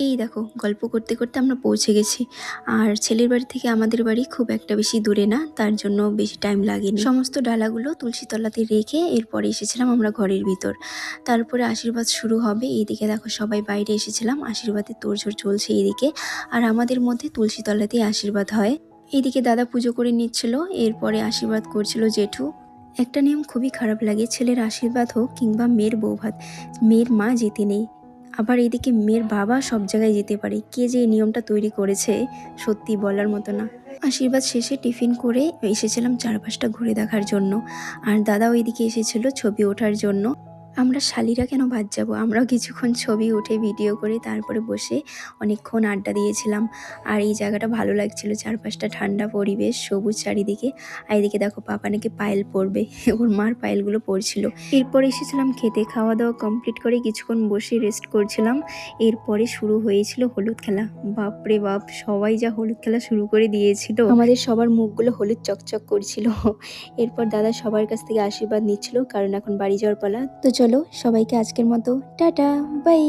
এই দেখো গল্প করতে করতে আমরা পৌঁছে গেছি। আর ছেলের বাড়ি থেকে আমাদের বাড়ি খুব একটা বেশি দূরে না, তার জন্য বেশি টাইম লাগেনি। সমস্ত ডালাগুলো তুলসী তলাতে রেখে এরপরে এসেছিলাম আমরা ঘরের ভিতর। তারপরে আশীর্বাদ শুরু হবে। এইদিকে দেখো সবাই বাইরে এসেছিলাম, আশীর্বাদের তোড়জোড় চলছে এইদিকে। আর আমাদের মধ্যে তুলসী তলাতেই আশীর্বাদ হয়। এইদিকে দাদা পুজো করে নিচ্ছিল, এরপরে আশীর্বাদ করছিল জেঠু। একটা নিয়ম খুবই খারাপ লাগে, ছেলের আশীর্বাদ হোক কিংবা মেয়ের বৌভাত, মেয়ের মা যেতে নেই। আবার এদিকে মেয়ের বাবা সব জায়গায় যেতে পারে। কে যে এই নিয়মটা তৈরি করেছে সত্যি বলার মতো না। আশীর্বাদ শেষে টিফিন করে এসেছিলাম চারপাশটা ঘুরে দেখার জন্য। আর দাদা ওইদিকে এসেছিল ছবি ওঠার জন্য। আমরা শালিরা কেন বাদ যাব, আমরাও কিছুক্ষণ ছবি উঠে ভিডিও করে তারপরে বসে অনেকক্ষণ আড্ডা দিয়েছিলাম। আর এই জায়গাটা ভালো লাগছিল, চারপাশটা ঠান্ডা পরিবেশ, সবুজ চারিদিকে। আর এদিকে দেখো পাপা নাকি পায়েল পরবে, ওর মার পায়েলগুলো পরছিল। এরপর এসেছিলাম খেতে, খাওয়া দাওয়া কমপ্লিট করে কিছুক্ষণ বসে রেস্ট করছিলাম। এরপরে শুরু হয়েছিল হলুদ খেলা। বাপরে বাপ, সবাই যা হলুদ খেলা শুরু করে দিয়েছিল, আমাদের সবার মুখগুলো হলুদ চকচক করছিল। এরপর দাদা সবার কাছ থেকে আশীর্বাদ নিচ্ছিল, কারণ এখন বাড়ি যাওয়ার পালা। তো চলো সবাইকে আজকের মতো টাটা বাই।